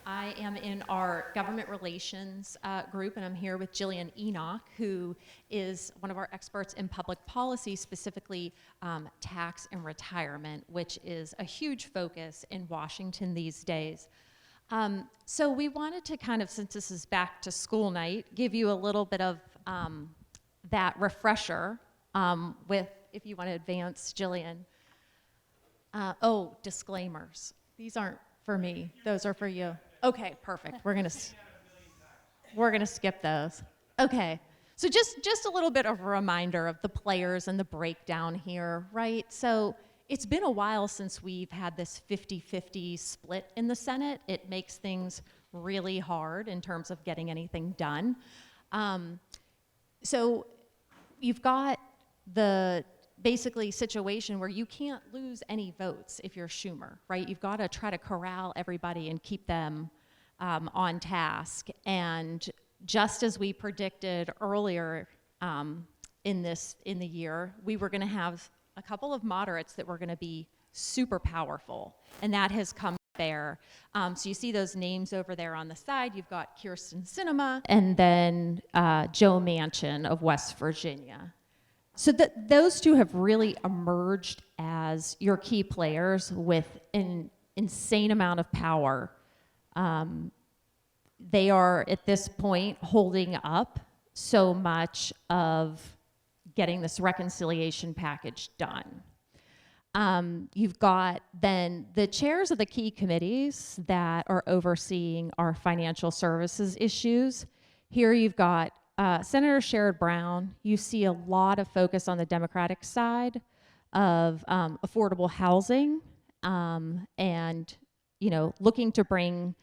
I am in our government relations group, and I'm here with Jillian Enoch, who is one of our experts in public policy, specifically tax and retirement, which is a huge focus in Washington these days. So we wanted to kind of, since this is back to school night, give you a little bit of that refresher with, if you want to advance, Jillian. Disclaimers. These aren't for me. Those are for you. Okay, perfect. We're gonna skip those. Okay. So just a little bit of a reminder of the players and the breakdown here, right? So it's been a while since we've had this 50-50 split in the Senate. It makes things really hard in terms of getting anything done. So you've got the basically situation where you can't lose any votes if you're Schumer, right? You've got to try to corral everybody and keep them on task. And just as we predicted earlier in the year, we were going to have a couple of moderates that were going to be super powerful, and that has come there. So you see those names over there on the side. You've got Kyrsten Sinema and then Joe Manchin of West Virginia. So those two have really emerged as your key players with an insane amount of power. They are, at this point, holding up so much of getting this reconciliation package done. You've got then the chairs of the key committees that are overseeing our financial services issues. Here you've got Senator Sherrod Brown. You see a lot of focus on the Democratic side of affordable housing and, looking to bring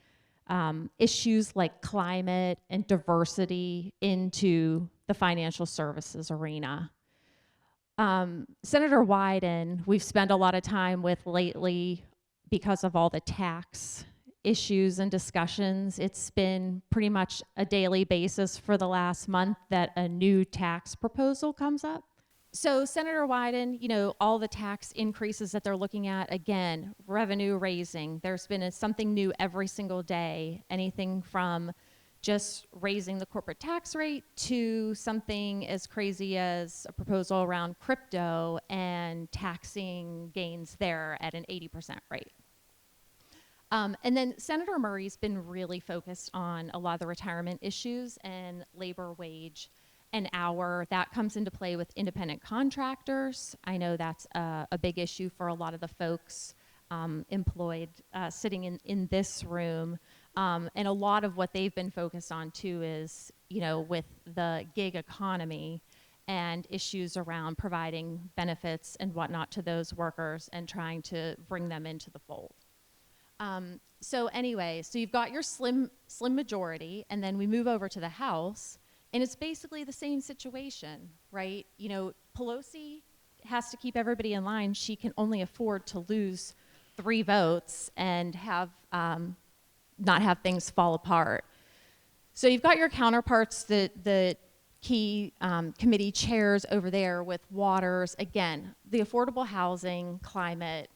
issues like climate and diversity into the financial services arena. Senator Wyden, we've spent a lot of time with lately because of all the tax issues and discussions. It's been pretty much a daily basis for the last month that a new tax proposal comes up. So Senator Wyden, all the tax increases that they're looking at, again, revenue raising. There's been something new every single day, anything from just raising the corporate tax rate to something as crazy as a proposal around crypto and taxing gains there at an 80% rate. And then Senator Murray's been really focused on a lot of the retirement issues and labor wage and hour. That comes into play with independent contractors. I know that's a big issue for a lot of the folks employed sitting in this room. And a lot of what they've been focused on too is, with the gig economy and issues around providing benefits and whatnot to those workers and trying to bring them into the fold. So you've got your slim majority, and then we move over to the House, and it's basically the same situation, right? Pelosi has to keep everybody in line. She can only afford to lose 3 votes and have not have things fall apart. So you've got your counterparts, the key committee chairs over there with Waters. Again, the affordable housing, climate,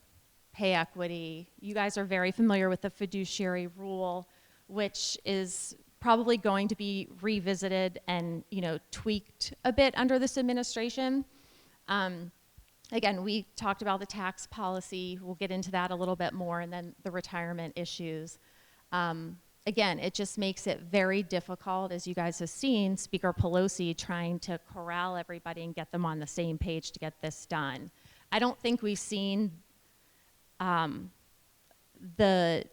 pay equity. You guys are very familiar with the fiduciary rule, which is probably going to be revisited and tweaked a bit under this administration. Again, we talked about the tax policy. We'll get into that a little bit more, and then the retirement issues. Again, it just makes it very difficult, as you guys have seen, Speaker Pelosi trying to corral everybody and get them on the same page to get this done. I don't think we've seen the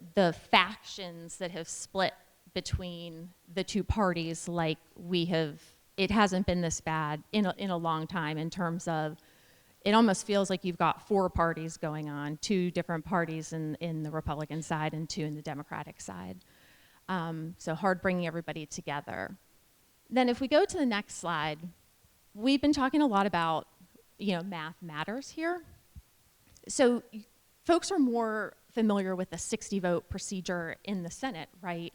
factions that have split between the two parties like we have. It hasn't been this bad in a long time in terms of, it almost feels like you've got 4 parties going on, 2 different parties in the Republican side and 2 in the Democratic side. So hard bringing everybody together. Then if we go to the next slide, we've been talking a lot about, math matters here. So folks are more familiar with the 60-vote procedure in the Senate, right?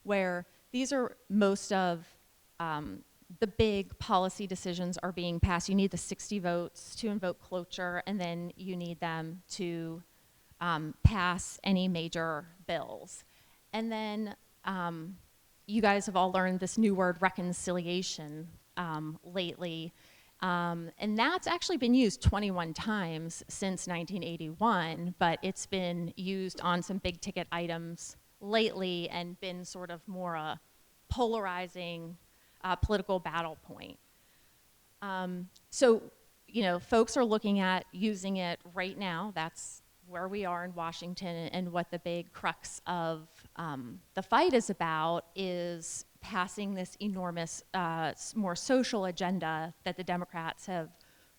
Where these are most of the big policy decisions are being passed. You need the 60 votes to invoke cloture, and then you need them to pass any major bills. And then you guys have all learned this new word, reconciliation, lately. And that's actually been used 21 times since 1981, but it's been used on some big ticket items lately and been sort of more a polarizing political battle point. So, you know, folks are looking at using it right now. That's where we are in Washington, and what the big crux of the fight is about is passing this enormous, more social agenda that the Democrats have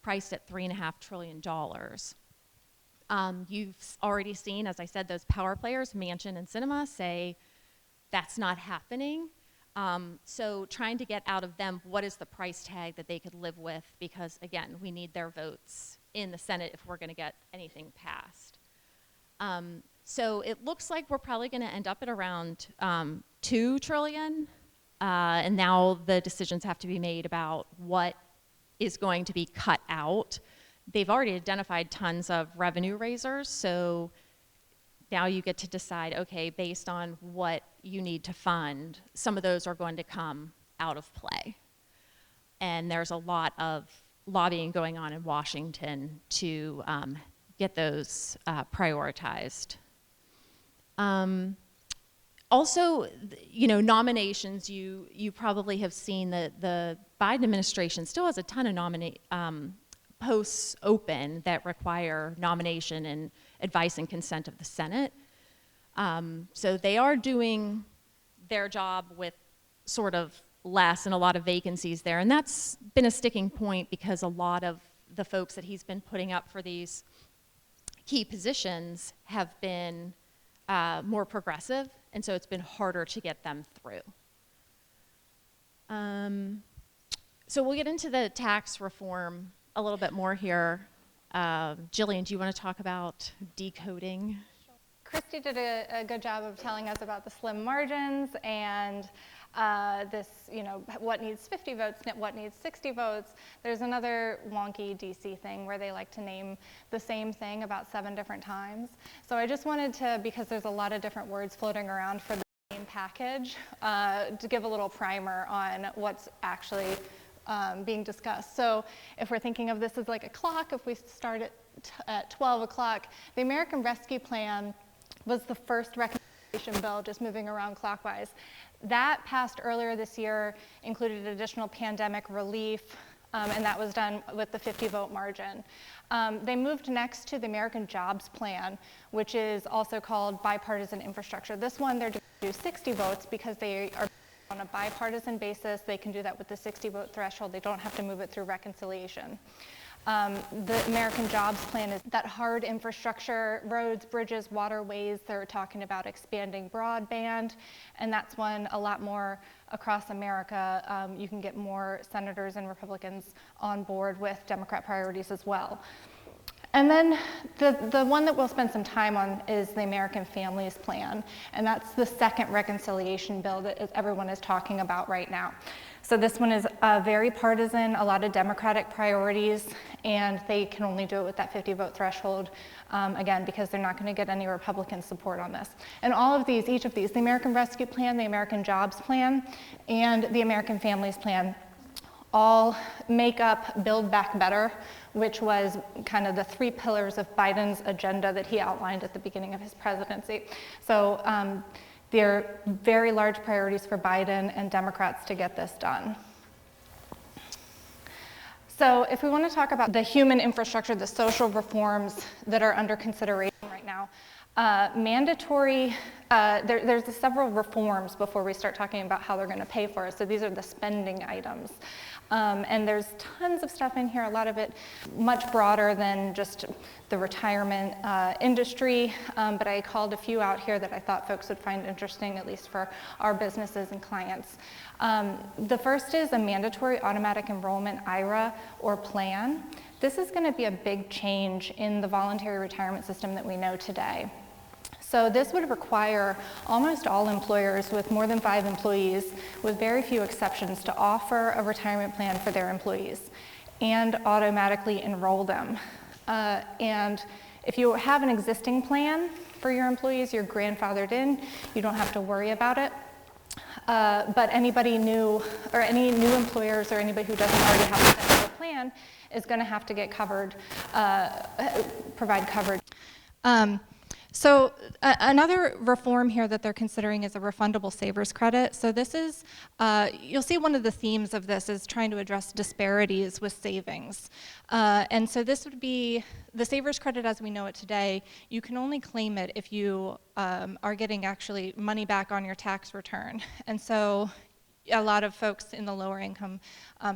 priced at $3.5 trillion. You've already seen, as I said, those power players, Manchin and Sinema, say that's not happening. So trying to get out of them what is the price tag that they could live with, because again, we need their votes in the Senate if we're gonna get anything passed. So it looks like we're probably gonna end up at around $2 trillion, and now the decisions have to be made about what is going to be cut out. They've already identified tons of revenue raisers, so now you get to decide, okay, based on what you need to fund, some of those are going to come out of play. And there's a lot of lobbying going on in Washington to get those prioritized. Also, you know, nominations, you probably have seen that the Biden administration still has a ton of posts open that require nomination and advice and consent of the Senate. So they are doing their job with sort of less and a lot of vacancies there. And that's been a sticking point because a lot of the folks that he's been putting up for these key positions have been more progressive, and so it's been harder to get them through. So we'll get into the tax reform a little bit more here. Jillian, do you want to talk about decoding? Kristy did a good job of telling us about the slim margins and this, you know, what needs 50 votes, what needs 60 votes. There's another wonky DC thing where they like to name the same thing about 7 different times. So I just wanted to, because there's a lot of different words floating around for the same package, to give a little primer on what's actually being discussed. So if we're thinking of this as like a clock, if we start at 12 o'clock, the American Rescue Plan was the first reconciliation bill, just moving around clockwise. That passed earlier this year, included additional pandemic relief, and that was done with the 50-vote margin. They moved next to the American Jobs Plan, which is also called bipartisan infrastructure. This one, they're going to do 60 votes because they are on a bipartisan basis. They can do that with the 60-vote threshold. They don't have to move it through reconciliation. The American Jobs Plan is that hard infrastructure, roads, bridges, waterways. They're talking about expanding broadband, and that's one a lot more across America. You can get more senators and Republicans on board with Democrat priorities as well. And then the one that we'll spend some time on is the American Families Plan, and that's the second reconciliation bill that everyone is talking about right now. So this one is very partisan, a lot of Democratic priorities, and they can only do it with that 50-vote threshold, again, because they're not going to get any Republican support on this. And all of these, each of these, the American Rescue Plan, the American Jobs Plan, and the American Families Plan, all make up Build Back Better, which was kind of the 3 pillars of Biden's agenda that he outlined at the beginning of his presidency. So they're very large priorities for Biden and Democrats to get this done. So if we want to talk about the human infrastructure, the social reforms that are under consideration right now, mandatory, there's several reforms before we start talking about how they're going to pay for it. So these are the spending items. And there's tons of stuff in here, a lot of it much broader than just the retirement industry, but I called a few out here that I thought folks would find interesting, at least for our businesses and clients. The first is a mandatory automatic enrollment IRA or plan. This is going to be a big change in the voluntary retirement system that we know today. So this would require almost all employers with more than 5 employees, with very few exceptions, to offer a retirement plan for their employees and automatically enroll them. And If you have an existing plan for your employees, you're grandfathered in, you don't have to worry about it. But anybody new, or any new employers or anybody who doesn't already have a type of plan is going to have to get covered, provide coverage. Another reform here that they're considering is a refundable savers credit. So this is, you'll see one of the themes of this is trying to address disparities with savings. And so this would be, the savers credit as we know it today, you can only claim it if you are getting actually money back on your tax return. And so a lot of folks in the lower income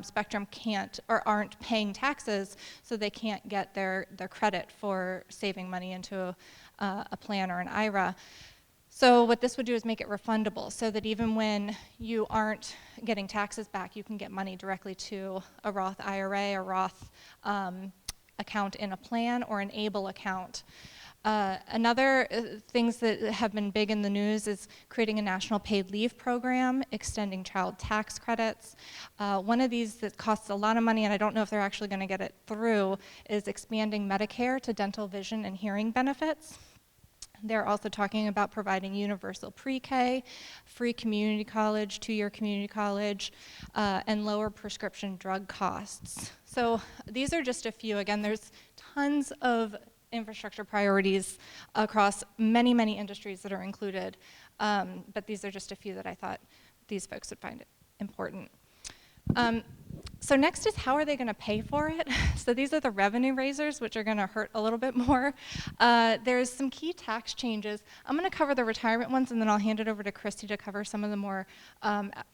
spectrum can't or aren't paying taxes, so they can't get their credit for saving money into a plan or an IRA. So what this would do is make it refundable, so that even when you aren't getting taxes back, you can get money directly to a Roth IRA, a Roth account in a plan, or an ABLE account. Another things that have been big in the news is creating a national paid leave program, extending child tax credits. One of these that costs a lot of money, and I don't know if they're actually going to get it through, is expanding Medicare to dental, vision, and hearing benefits. They're also talking about providing universal pre-K, free community college, 2-year community college, and lower prescription drug costs. So these are just a few. Again, there's tons of infrastructure priorities across many, many industries that are included, but these are just a few that I thought these folks would find important. So next is, how are they going to pay for it? So these are the revenue raisers, which are going to hurt a little bit more. There's some key tax changes. I'm going to cover the retirement ones, and then I'll hand it over to Kristy to cover some of the more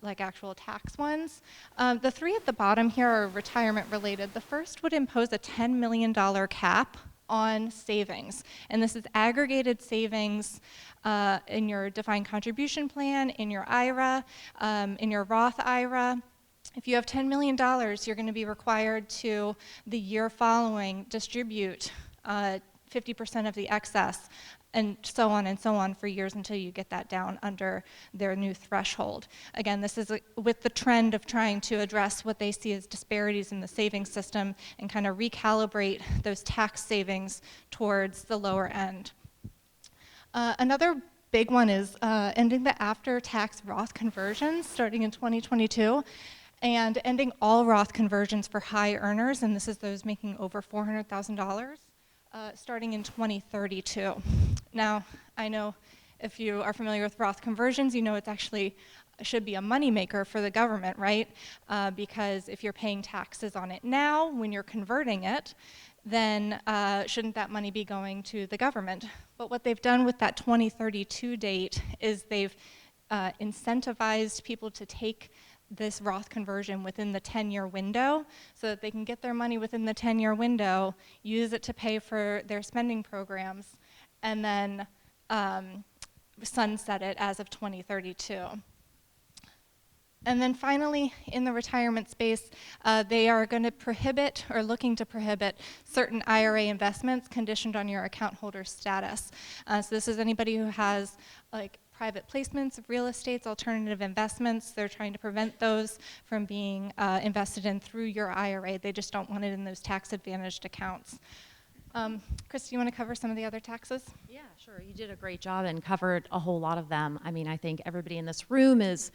like actual tax ones. The three at the bottom here are retirement related. The first would impose a $10 million cap on savings, and this is aggregated savings in your defined contribution plan, in your IRA, in your Roth IRA. If you have $10 million, you're going to be required to, the year following, distribute 50% of the excess, and so on for years until you get that down under their new threshold. Again, this is with the trend of trying to address what they see as disparities in the savings system and kind of recalibrate those tax savings towards the lower end. Another big one is ending the after-tax Roth conversions starting in 2022. And ending all Roth conversions for high earners, and this is those making over $400,000, starting in 2032. Now, I know if you are familiar with Roth conversions, you know it's actually should be a moneymaker for the government, right? Because if you're paying taxes on it now, when you're converting it, then shouldn't that money be going to the government? But what they've done with that 2032 date is they've incentivized people to take this Roth conversion within the 10-year window, so that they can get their money within the 10-year window, use it to pay for their spending programs, and then sunset it as of 2032. And then finally, in the retirement space, they are going to prohibit, or looking to prohibit, certain IRA investments conditioned on your account holder status. So this is anybody who has like private placements of real estates, alternative investments. They're trying to prevent those from being invested in through your IRA. They just don't want it in those tax-advantaged accounts. Kristy, you want to cover some of the other taxes? Yeah, sure. You did a great job and covered a whole lot of them. I mean, I think everybody in this room is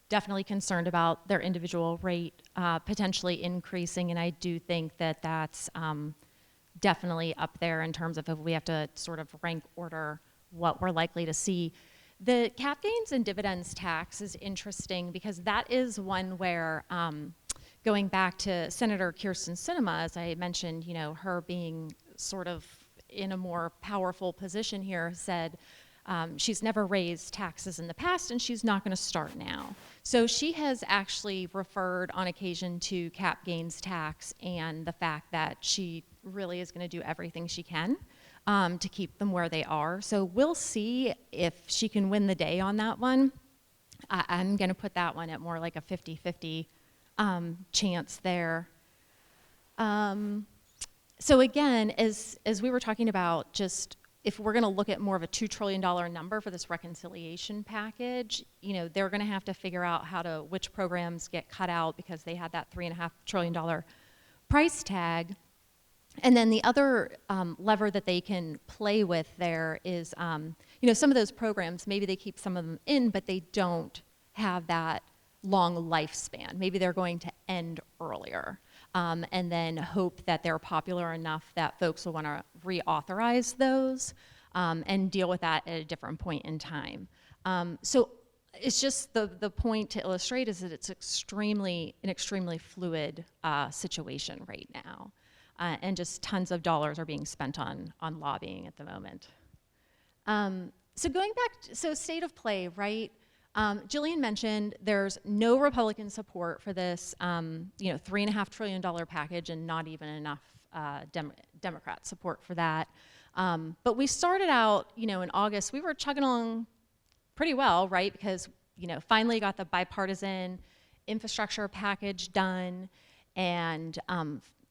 definitely concerned about their individual rate potentially increasing, and I do think that that's definitely up there in terms of if we have to sort of rank order what we're likely to see. The cap gains and dividends tax is interesting because that is one where, going back to Senator Kyrsten Sinema, as I mentioned, you know, her being sort of in a more powerful position here, said she's never raised taxes in the past and she's not going to start now. So she has actually referred on occasion to cap gains tax and the fact that she really is going to do everything she can to keep them where they are. So we'll see if she can win the day on that one. I'm going to put that one at more like a 50-50 chance there. So again, as we were talking about, just if we're going to look at more of a $2 trillion number for this reconciliation package, you know, they're going to have to figure out which programs get cut out because they had that $3.5 trillion price tag. And then the other lever that they can play with there is, you know, some of those programs, maybe they keep some of them in, but they don't have that long lifespan. Maybe they're going to end earlier, and then hope that they're popular enough that folks will want to reauthorize those and deal with that at a different point in time. So it's just the point to illustrate is that it's an extremely fluid situation right now. And just tons of dollars are being spent on lobbying at the moment. So going back, so state of play, right? Jillian mentioned there's no Republican support for this, you know, $3.5 trillion package, and not even enough Democrat support for that. But we started out, you know, in August, we were chugging along pretty well, right? Because, you know, finally got the bipartisan infrastructure package done, and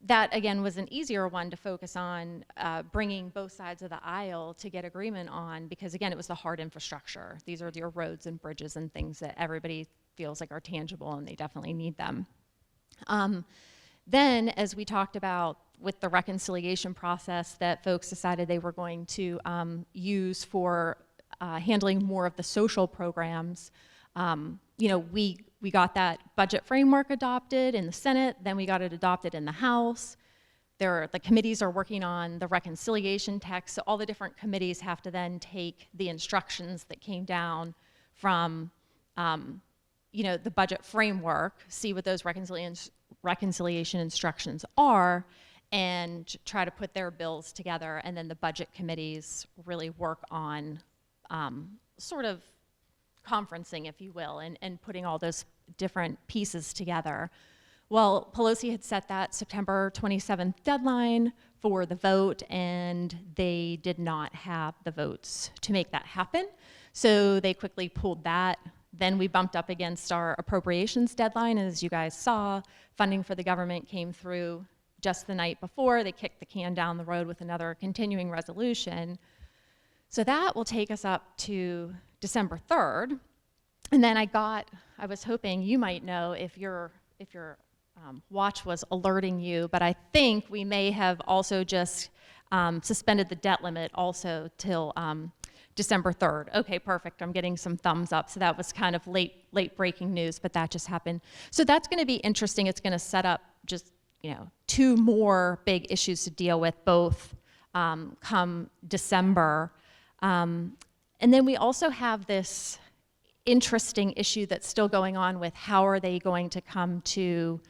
that, again, was an easier one to focus on, bringing both sides of the aisle to get agreement on, because, again, it was the hard infrastructure. These are your roads and bridges and things that everybody feels like are tangible, and they definitely need them. Then, as we talked about with the reconciliation process that folks decided they were going to use for handling more of the social programs, you know, we got that budget framework adopted in the Senate, then we got it adopted in the House. The committees are working on the reconciliation text, so all the different committees have to then take the instructions that came down from, you know, the budget framework, see what those reconciliation instructions are, and try to put their bills together, and then the budget committees really work on sort of conferencing, if you will, and putting all those different pieces together. Well, Pelosi had set that September 27th deadline for the vote, and they did not have the votes to make that happen. So they quickly pulled that. Then we bumped up against our appropriations deadline, and as you guys saw, funding for the government came through just the night before. They kicked the can down the road with another continuing resolution. So that will take us up to December 3rd. And then I was hoping you might know if your watch was alerting you, but I think we may have also just suspended the debt limit also till December 3rd. Okay, perfect. I'm getting some thumbs up. So that was kind of late breaking news, but that just happened. So that's going to be interesting. It's going to set up just, you know, two more big issues to deal with, both come December. And then we also have this interesting issue that's still going on with how are they going to come to,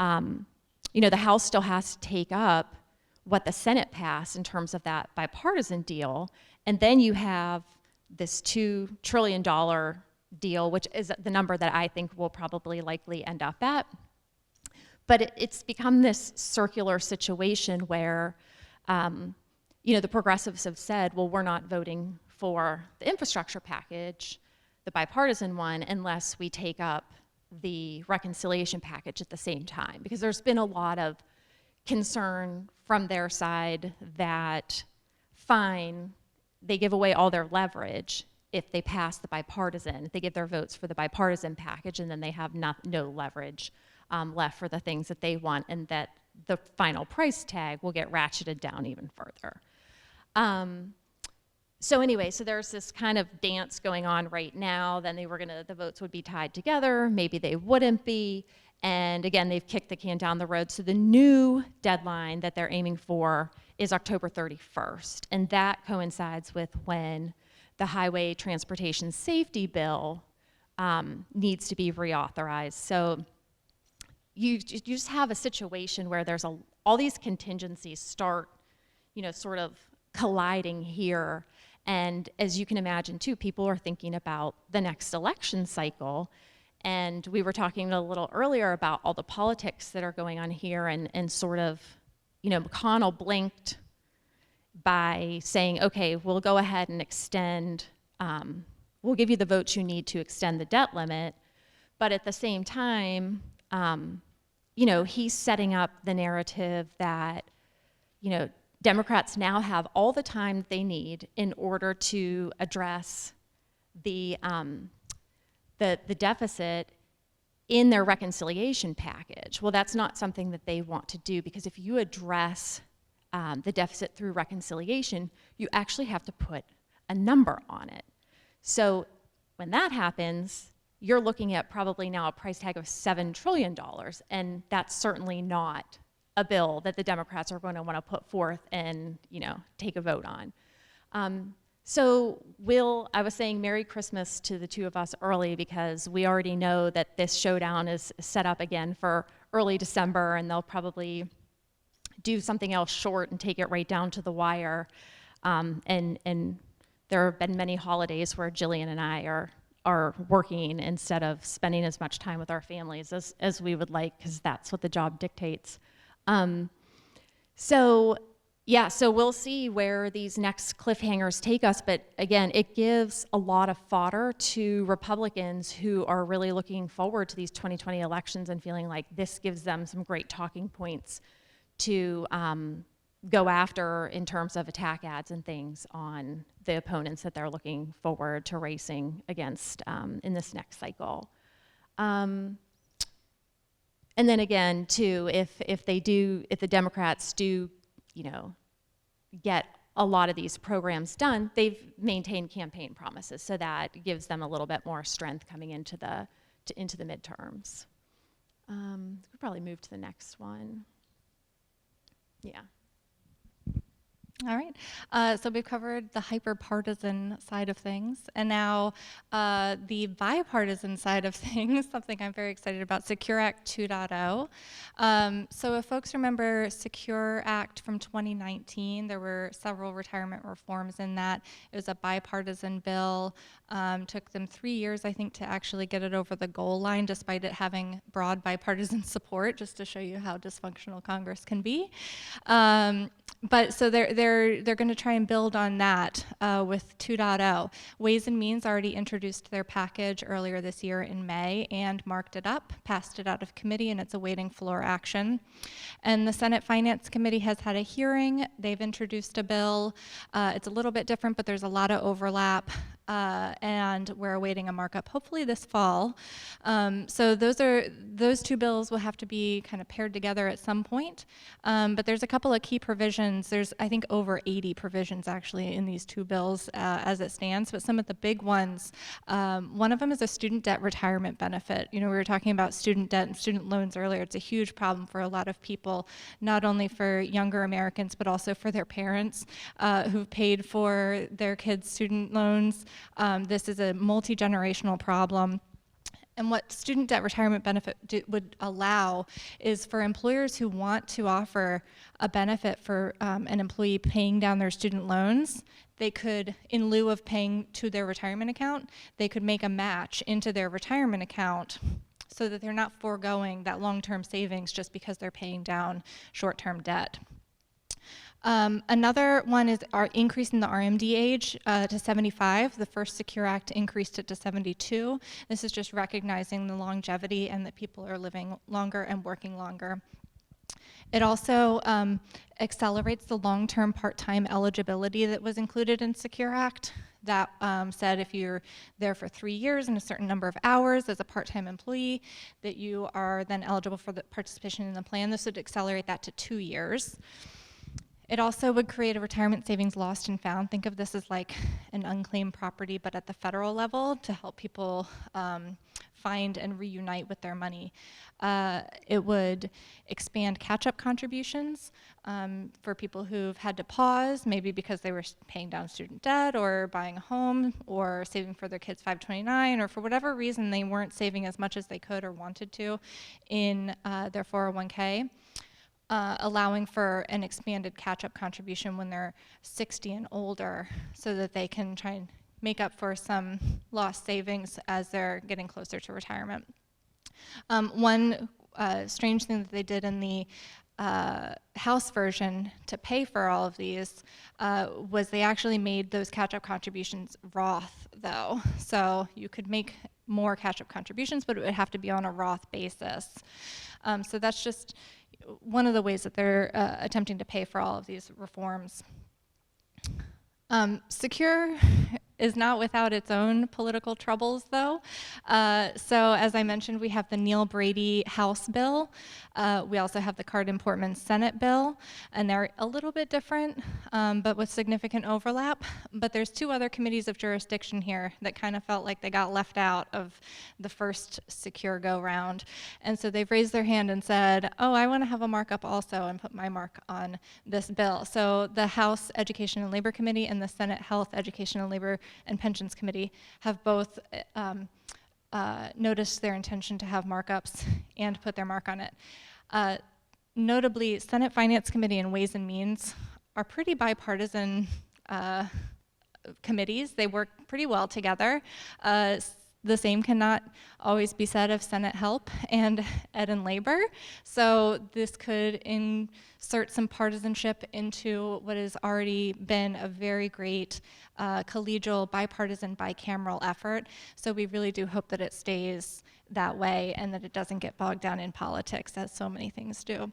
you know, the House still has to take up what the Senate passed in terms of that bipartisan deal. And then you have this $2 trillion deal, which is the number that I think will probably likely end up at. But it's become this circular situation where, you know, the progressives have said, well, we're not voting for the infrastructure package, the bipartisan one, unless we take up the reconciliation package at the same time. Because there's been a lot of concern from their side that, fine, they give away all their leverage if they pass the bipartisan, if they give their votes for the bipartisan package, and then they have no leverage left for the things that they want, and that the final price tag will get ratcheted down even further. So anyway, so there's this kind of dance going on right now. Then the votes would be tied together. Maybe they wouldn't be. And again, they've kicked the can down the road. So the new deadline that they're aiming for is October 31st. And that coincides with when the Highway Transportation Safety Bill needs to be reauthorized. So you just have a situation where there's all these contingencies start, you know, sort of colliding here. And as you can imagine, too, people are thinking about the next election cycle. And we were talking a little earlier about all the politics that are going on here, and sort of, you know, McConnell blinked by saying, okay, we'll go ahead and extend, we'll give you the votes you need to extend the debt limit. But at the same time, you know, he's setting up the narrative that, you know, Democrats now have all the time they need in order to address the deficit in their reconciliation package. Well, that's not something that they want to do, because if you address the deficit through reconciliation, you actually have to put a number on it. So when that happens, you're looking at probably now a price tag of $7 trillion, and that's certainly not a bill that the Democrats are going to want to put forth and, take a vote on. I was saying Merry Christmas to the two of us early, because we already know that this showdown is set up again for early December, and they'll probably do something else short and take it right down to the wire. And there have been many holidays where Jillian and I are working instead of spending as much time with our families as we would like, because that's what the job dictates. So we'll see where these next cliffhangers take us, but again, it gives a lot of fodder to Republicans who are really looking forward to these 2020 elections and feeling like this gives them some great talking points to go after in terms of attack ads and things on the opponents that they're looking forward to racing against in this next cycle. And then again, too, if the Democrats do, get a lot of these programs done, they've maintained campaign promises, so that gives them a little bit more strength coming into the midterms. We'll probably move to the next one. Yeah. All right, so we've covered the hyper-partisan side of things, and now the bipartisan side of things, something I'm very excited about, Secure Act 2.0. So if folks remember Secure Act from 2019, there were several retirement reforms in that. It was a bipartisan bill. Took them 3 years, I think, to actually get it over the goal line, despite it having broad bipartisan support, just to show you how dysfunctional Congress can be. But so they're going to try and build on that with 2.0. Ways and Means already introduced their package earlier this year in May and marked it up, passed it out of committee, and it's awaiting floor action. And the Senate Finance Committee has had a hearing. They've introduced a bill. It's a little bit different, but there's a lot of overlap. And we're awaiting a markup hopefully this fall. So those two bills will have to be kind of paired together at some point. But there's a couple of key provisions. There's, I think, over 80 provisions actually in these two bills as it stands. But some of the big ones, one of them is a student debt retirement benefit. We were talking about student debt and student loans earlier. It's a huge problem for a lot of people, not only for younger Americans, but also for their parents who've paid for their kids' student loans. This is a multi-generational problem. And what student debt retirement benefit would allow is for employers who want to offer a benefit for an employee paying down their student loans, they could, in lieu of paying to their retirement account, they could make a match into their retirement account so that they're not foregoing that long-term savings just because they're paying down short-term debt. Another one is increasing the RMD age to 75. The first Secure Act increased it to 72. This is just recognizing the longevity and that people are living longer and working longer. It also accelerates the long-term part-time eligibility that was included in Secure Act. That said if you're there for 3 years and a certain number of hours as a part-time employee, that you are then eligible for the participation in the plan. This would accelerate that to 2 years. It also would create a retirement savings lost and found. Think of this as like an unclaimed property, but at the federal level to help people find and reunite with their money. It would expand catch-up contributions for people who've had to pause, maybe because they were paying down student debt or buying a home or saving for their kids' 529, or for whatever reason they weren't saving as much as they could or wanted to in their 401k. Allowing for an expanded catch-up contribution when they're 60 and older so that they can try and make up for some lost savings as they're getting closer to retirement. One strange thing that they did in the House version to pay for all of these was they actually made those catch-up contributions Roth, though. So you could make more catch-up contributions, but it would have to be on a Roth basis. So that's just one of the ways that they're attempting to pay for all of these reforms. Secure is not without its own political troubles, though. So as I mentioned, we have the Neil Brady House bill. We also have the Cardin-Portman Senate bill, and they're a little bit different, but with significant overlap. But there's two other committees of jurisdiction here that kind of felt like they got left out of the first secure go-round. And so they've raised their hand and said, oh, I want to have a markup also and put my mark on this bill. So the House Education and Labor Committee and the Senate Health, Education and Labor and Pensions Committee have both noticed their intention to have markups and put their mark on it. Notably, Senate Finance Committee and Ways and Means are pretty bipartisan committees. They work pretty well together. The same cannot always be said of Senate Help and Ed and Labor. So this could insert some partisanship into what has already been a very great collegial, bipartisan, bicameral effort. So we really do hope that it stays that way and that it doesn't get bogged down in politics, as so many things do.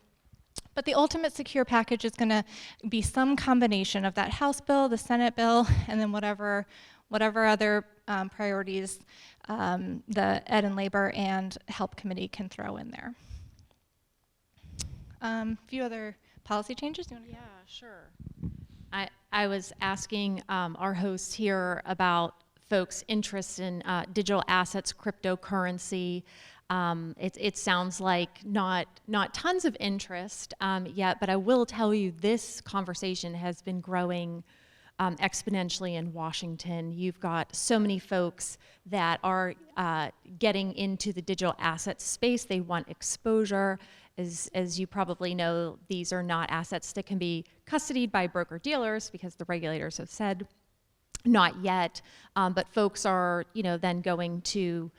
But the ultimate secure package is going to be some combination of that House bill, the Senate bill, and then whatever other priorities the Ed and Labor and Help Committee can throw in there. A few other policy changes? Yeah, sure. I was asking our hosts here about folks' interest in digital assets, cryptocurrency. It sounds like not tons of interest yet, but I will tell you this conversation has been growing exponentially in Washington. You've got so many folks that are getting into the digital asset space. They want exposure. As you probably know, these are not assets that can be custodied by broker-dealers because the regulators have said not yet. But folks are, then going to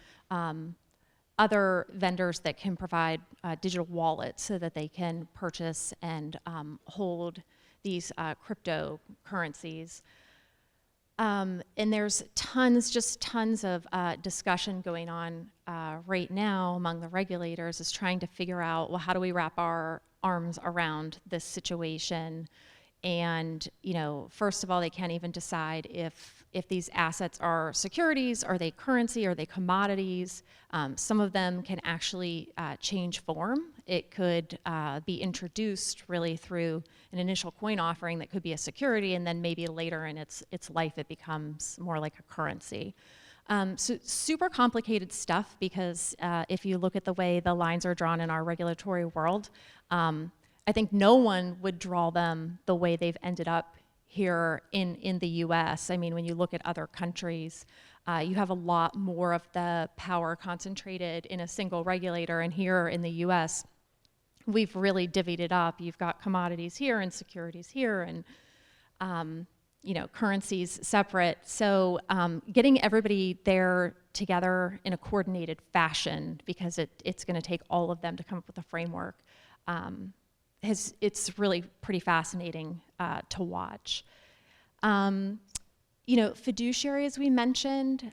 other vendors that can provide digital wallets so that they can purchase and hold these cryptocurrencies. And there's tons of discussion going on right now among the regulators is trying to figure out, well, how do we wrap our arms around this situation? And, first of all, they can't even decide if these assets are securities, are they currency, are they commodities? Some of them can actually change form. It could be introduced really through an initial coin offering that could be a security, and then maybe later in its life it becomes more like a currency. So super complicated stuff because if you look at the way the lines are drawn in our regulatory world, I think no one would draw them the way they've ended up here in the US. I mean, when you look at other countries, you have a lot more of the power concentrated in a single regulator, and here in the US, we've really divvied it up. You've got commodities here and securities here and currencies separate. So getting everybody there together in a coordinated fashion, because it's gonna take all of them to come up with a framework, it's really pretty fascinating to watch. Fiduciary, as we mentioned,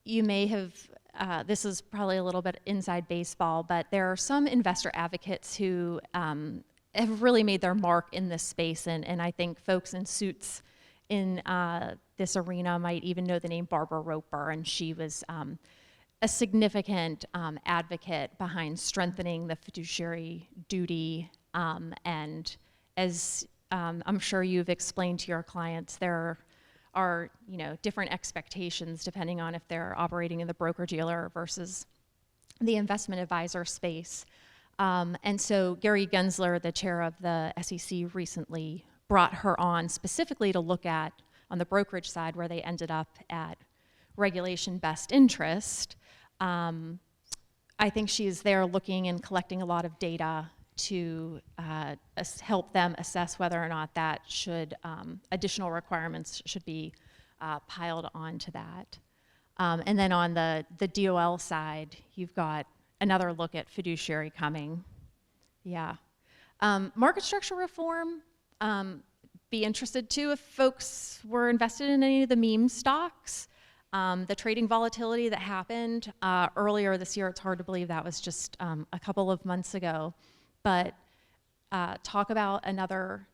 you may have, this is probably a little bit inside baseball, but there are some investor advocates who have really made their mark in this space, and I think folks in suits in this arena might even know the name Barbara Roper, and she was a significant advocate behind strengthening the fiduciary duty, and as I'm sure you've explained to your clients, there are different expectations depending on if they're operating in the broker-dealer versus the investment advisor space. And so Gary Gensler, the chair of the SEC, recently brought her on specifically to look at, on the brokerage side, where they ended up at regulation best interest. I think she's there looking and collecting a lot of data to help them assess whether or not that should, additional requirements should be piled onto that. And then on the DOL side, you've got another look at fiduciary coming. Yeah. Market structure reform, be interested too if folks were invested in any of the meme stocks. The trading volatility that happened earlier this year, it's hard to believe that was just a couple of months ago, but talk about another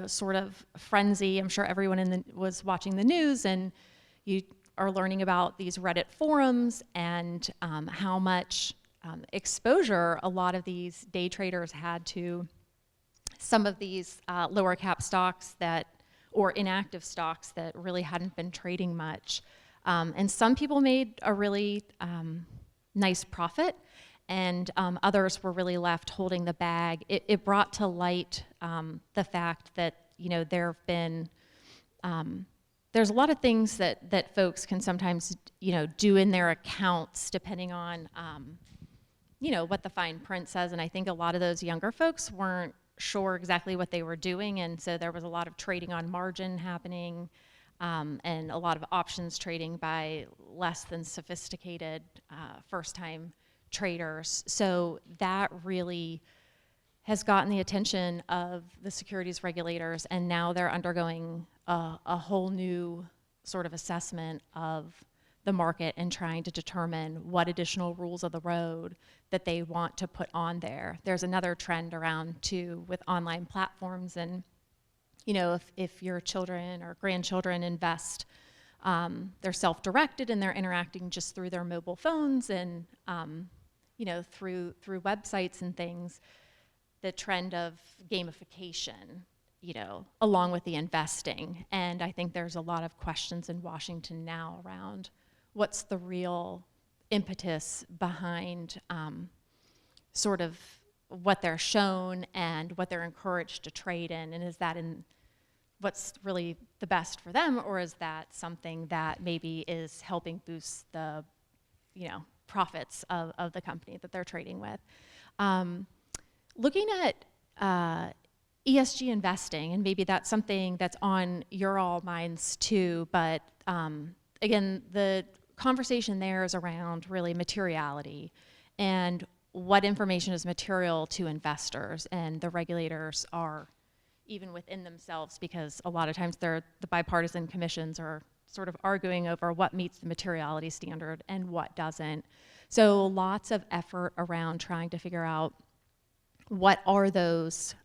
sort of frenzy. I'm sure everyone was watching the news, and you are learning about these Reddit forums and how much exposure a lot of these day traders had to some of these lower cap stocks or inactive stocks that really hadn't been trading much. And some people made a really nice profit, and others were really left holding the bag. It brought to light the fact that, there have been, there's a lot of things that folks can sometimes, do in their accounts depending on, what the fine print says. And I think a lot of those younger folks weren't sure exactly what they were doing, and so there was a lot of trading on margin happening, and a lot of options trading by less than sophisticated first-time traders. So that really has gotten the attention of the securities regulators, and now they're undergoing a whole new sort of assessment of the market and trying to determine what additional rules of the road that they want to put on there. There's another trend around too with online platforms, and if your children or grandchildren invest, they're self-directed and they're interacting just through their mobile phones and through websites and things. The trend of gamification, along with the investing, and I think there's a lot of questions in Washington now around what's the real impetus behind sort of what they're shown and what they're encouraged to trade in, and is that in what's really the best for them, or is that something that maybe is helping boost the profits of the company that they're trading with. Looking at ESG investing, and maybe that's something that's on your all minds too, but again, the conversation there is around really materiality and what information is material to investors, and the regulators are even within themselves, because a lot of times the bipartisan commissions are sort of arguing over what meets the materiality standard and what doesn't. So lots of effort around trying to figure out what are those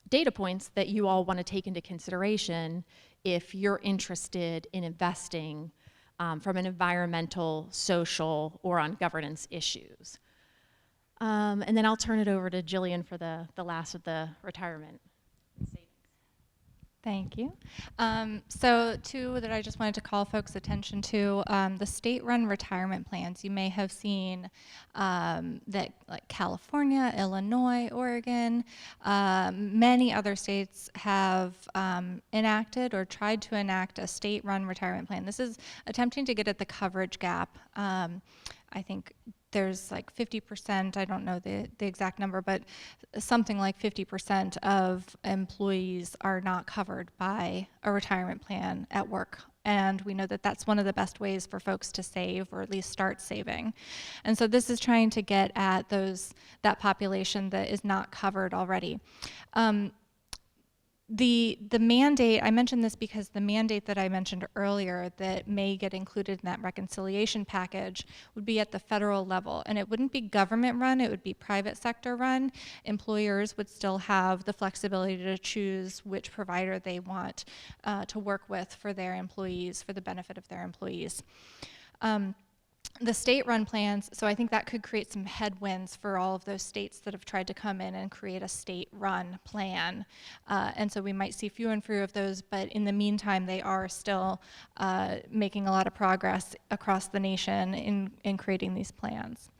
data points that you all want to take into consideration if you're interested in investing from an environmental, social, or on governance issues. And then I'll turn it over to Jillian for the last of the retirement savings. Thank you. So two that I just wanted to call folks' attention to, the state-run retirement plans. You may have seen that like California, Illinois, Oregon, many other states have enacted or tried to enact a state-run retirement plan. This is attempting to get at the coverage gap. I think there's like 50%, I don't know the exact number, but something like 50% of employees are not covered by a retirement plan at work. And we know that that's one of the best ways for folks to save, or at least start saving. And so this is trying to get at that population that is not covered already. The mandate, I mentioned this because the mandate that I mentioned earlier that may get included in that reconciliation package would be at the federal level, and it wouldn't be government run, it would be private sector run. Employers would still have the flexibility to choose which provider they want to work with for their employees, for the benefit of their employees. The state-run plans, so I think that could create some headwinds for all of those states that have tried to come in and create a state-run plan. And so we might see fewer and fewer of those, but in the meantime, they are still making a lot of progress across the nation in creating these plans.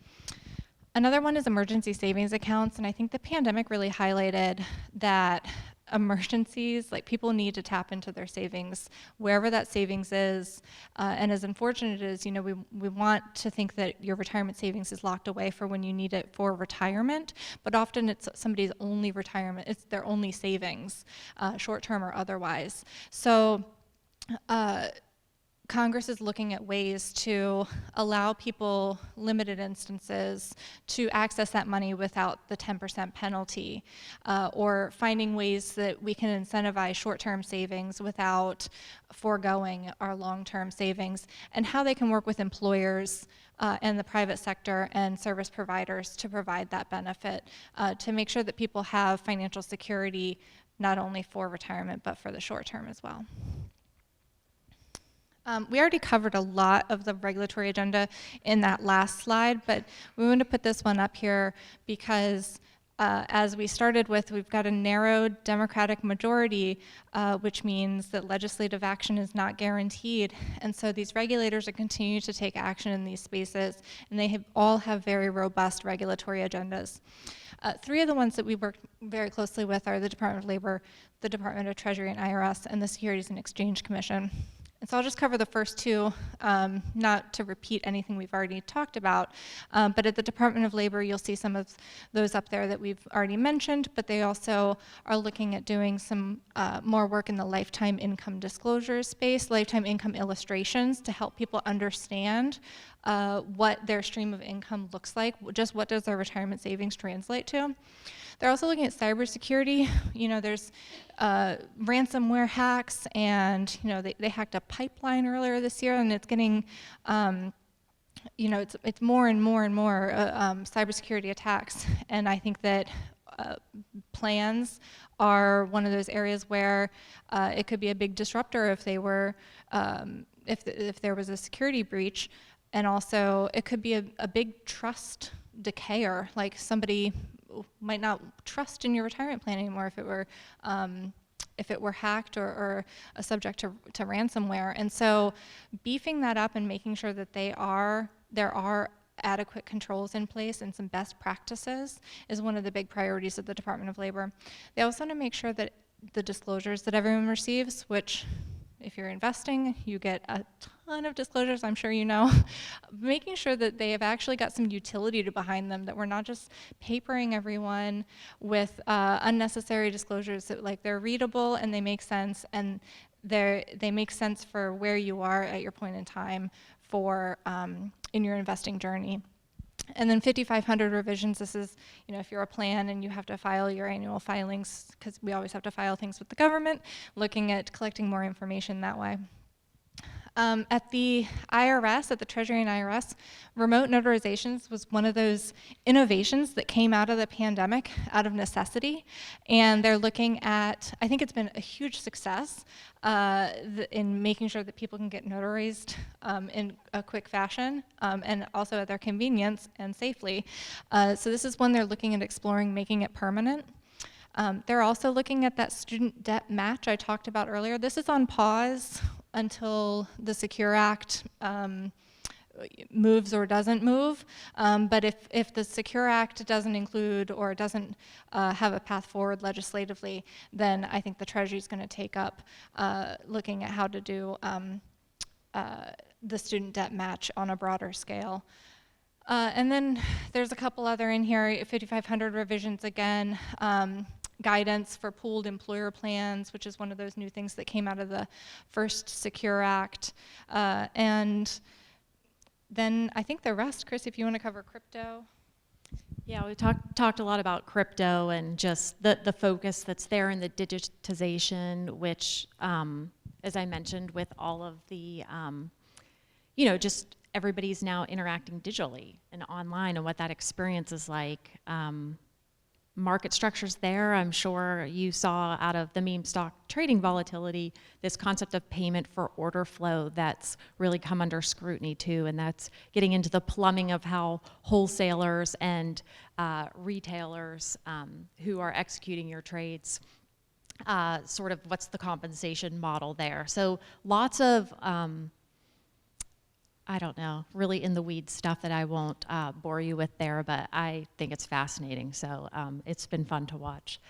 Another one is emergency savings accounts, and I think the pandemic really highlighted that emergencies, like people need to tap into their savings wherever that savings is, and as unfortunate as, we want to think that your retirement savings is locked away for when you need it for retirement, but often it's somebody's only retirement, it's their only savings, short-term or otherwise. So Congress is looking at ways to allow people, limited instances, to access that money without the 10% penalty, or finding ways that we can incentivize short-term savings without foregoing our long-term savings, and how they can work with employers and the private sector and service providers to provide that benefit, to make sure that people have financial security not only for retirement, but for the short term as well. We already covered a lot of the regulatory agenda in that last slide, but we want to put this one up here because as we started with, we've got a narrowed Democratic majority, which means that legislative action is not guaranteed. And so these regulators are continuing to take action in these spaces, and they all have very robust regulatory agendas. Three of the ones that we work very closely with are the Department of Labor, the Department of Treasury and IRS, and the Securities and Exchange Commission. And so I'll just cover the first two, not to repeat anything we've already talked about, but at the Department of Labor, you'll see some of those up there that we've already mentioned, but they also are looking at doing some more work in the lifetime income disclosure space, lifetime income illustrations to help people understand what their stream of income looks like, just what does their retirement savings translate to. They're also looking at cybersecurity. You know, there's ransomware hacks, and you know, they hacked a pipeline earlier this year, and it's getting, you know, it's more and more and more cybersecurity attacks. And I think that plans are one of those areas where it could be a big disruptor if they were, if there was a security breach, and also it could be a big trust decayer, like somebody might not trust in your retirement plan anymore if it were hacked or a subject to ransomware. And so beefing that up and making sure that there are adequate controls in place and some best practices is one of the big priorities of the Department of Labor. They also want to make sure that the disclosures that everyone receives, which if you're investing, you get a ton of disclosures, I'm sure you know, making sure that they have actually got some utility behind them, that we're not just papering everyone with unnecessary disclosures, that like they're readable and they make sense, and they make sense for where you are at your point in time for in your investing journey. And then 5,500 revisions, this is, you know, if you're a plan and you have to file your annual filings, because we always have to file things with the government, looking at collecting more information that way. At the IRS, at the Treasury and IRS, remote notarizations was one of those innovations that came out of the pandemic, out of necessity. And they're looking at, I think it's been a huge success in making sure that people can get notarized in a quick fashion, and also at their convenience and safely. So this is one they're looking at exploring, making it permanent. They're also looking at that student debt match I talked about earlier. This is on pause until the Secure Act moves or doesn't move. But if the Secure Act doesn't include or doesn't have a path forward legislatively, then I think the Treasury is going to take up looking at how to do the student debt match on a broader scale. And then there's a couple other in here, 5,500 revisions again. Guidance for pooled employer plans, which is one of those new things that came out of the first Secure Act. And then I think the rest, Chris, if you want to cover crypto. Yeah, we talked a lot about crypto and just the focus that's there in the digitization, which, as I mentioned, with all of the, you know, just everybody's now interacting digitally and online, and what that experience is like. Market structures there, I'm sure you saw out of the meme stock trading volatility, this concept of payment for order flow that's really come under scrutiny too, and that's getting into the plumbing of how wholesalers and retailers who are executing your trades, sort of what's the compensation model there. So lots of I don't know, really in the weeds stuff that I won't bore you with there, but I think it's fascinating. So it's been fun to watch.